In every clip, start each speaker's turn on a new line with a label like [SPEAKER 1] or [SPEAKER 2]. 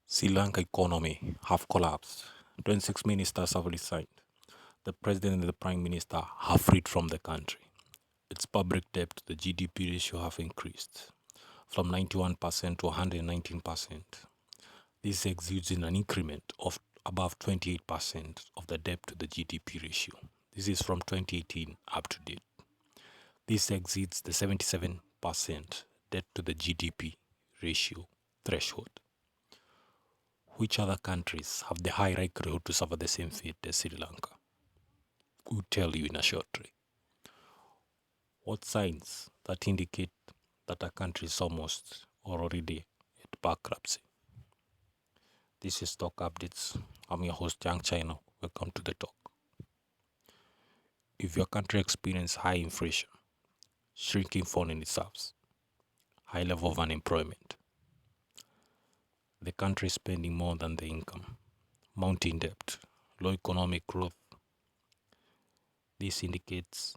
[SPEAKER 1] Sri Lanka economy have collapsed. 26 ministers have resigned. The president and the prime minister have fled from the country. Its public debt to the GDP ratio have increased from 91% to 119%. This exceeds in an increment of above 28% of the debt to the GDP ratio. This is from 2018 up to date. This exceeds the 77% debt to the GDP ratio threshold. Which other countries have the high likelihood to suffer the same fate as Sri Lanka? We'll tell you in a short way. What signs that indicate that a country is almost or already at bankruptcy? This is Talk Updates. I'm your host, Young China. Welcome to the talk. If your country experiences high inflation, shrinking foreign reserves, high level of unemployment, the country is spending more than the income, mounting debt, low economic growth, this indicates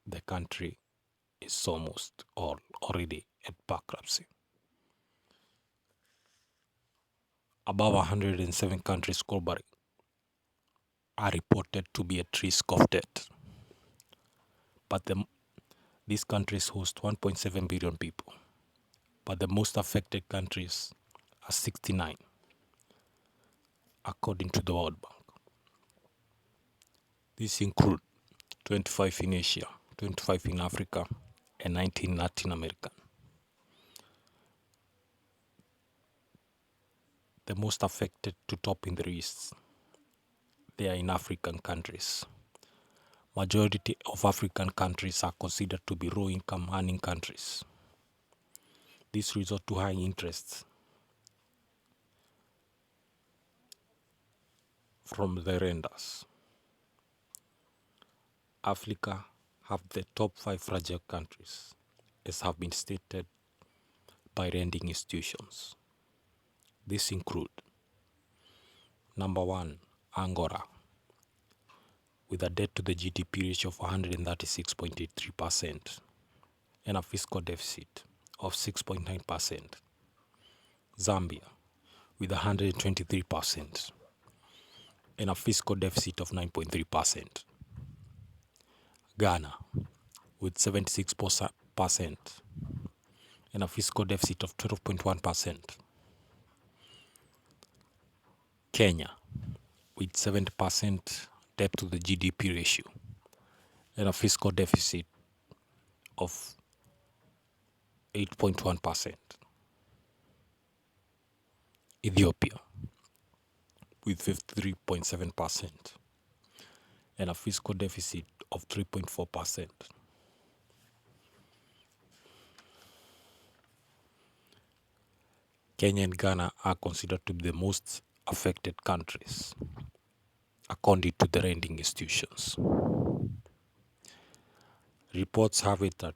[SPEAKER 1] the country is almost or already at bankruptcy. Above 107 countries globally are reported to be at risk of debt. But these countries host 1.7 billion people. But the most affected countries are 69, according to the World Bank. These include 25 in Asia, 25 in Africa, and 19 in Latin America. The most affected to top in the list, they are in African countries. Majority of African countries are considered to be low-income earning countries. This resort to high interest from the lenders. Africa have the top 5 fragile countries, as have been stated by lending institutions. These include number 1, Angola, with a debt to the GDP ratio of 136.83% and a fiscal deficit of 6.9%. Zambia, with 123% and a fiscal deficit of 9.3%. Ghana, with 76% and a fiscal deficit of 12.1%. Kenya, with 70% debt to the GDP ratio and a fiscal deficit of 8.1%. Ethiopia, with 53.7% and a fiscal deficit of 3.4%. Kenya and Ghana are considered to be the most affected countries, according to the lending institutions. Reports have it that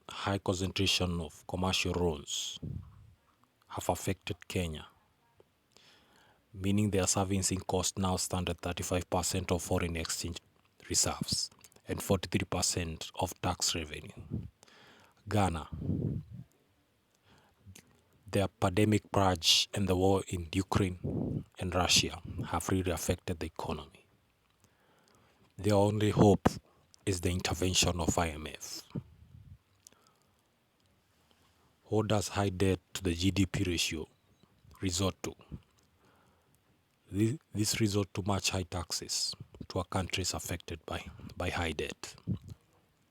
[SPEAKER 1] high concentration of commercial loans have affected Kenya, meaning their servicing cost now stand at 35% of foreign exchange reserves and 43% of tax revenue. Ghana, the pandemic purge and the war in Ukraine and Russia have really affected the economy. Their only hope is the intervention of IMF. What does high debt to the GDP ratio resort to? This resort to much high taxes to a countries affected by high debt,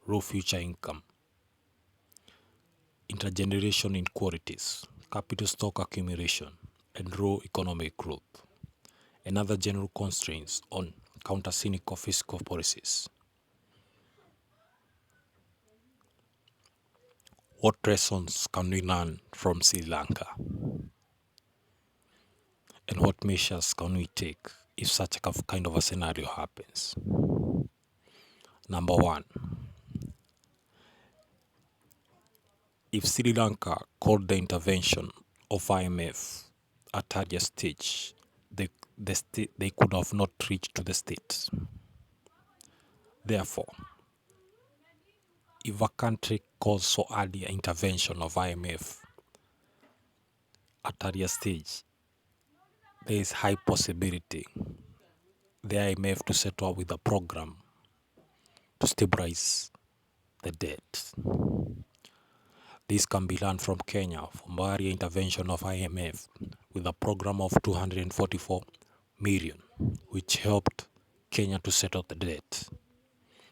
[SPEAKER 1] low future income, intergenerational inequalities, capital stock accumulation, and low economic growth, and other general constraints on counter-cyclical fiscal policies. What lessons can we learn from Sri Lanka? And what measures can we take if such a kind of a scenario happens? Number 1, if Sri Lanka called the intervention of IMF at earlier stage, they could have not reached to the states. Therefore, if a country calls for earlier intervention of IMF at earlier stage, there is high possibility the IMF to set up with a program to stabilize the debt. This can be learned from Kenya from earlier intervention of IMF with a program of 244 million, which helped Kenya to settle the debt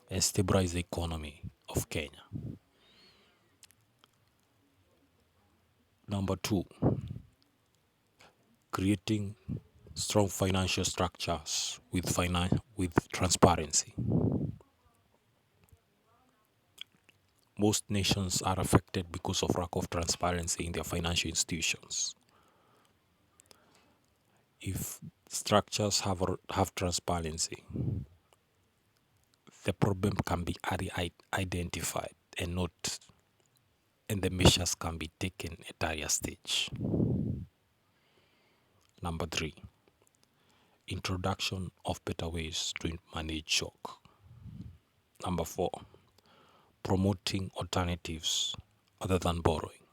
[SPEAKER 1] and stabilize the economy of Kenya. Number 2, creating strong financial structures with transparency. Most nations are affected because of lack of transparency in their financial institutions. If structures have transparency, the problem can be identified and the measures can be taken at earlier stage. Number 3, introduction of better ways to manage shock. Number 4, promoting alternatives other than borrowing.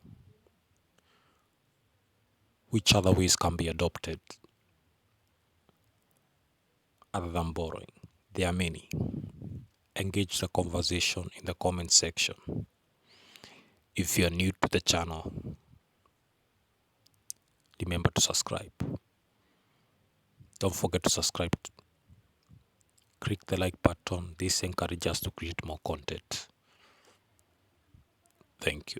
[SPEAKER 1] Which other ways can be adopted other than borrowing? There are many. Engage the conversation in the comment section. If you are new to the channel, remember to subscribe. Don't forget to subscribe. Click the like button. This encourages us to create more content. Thank you.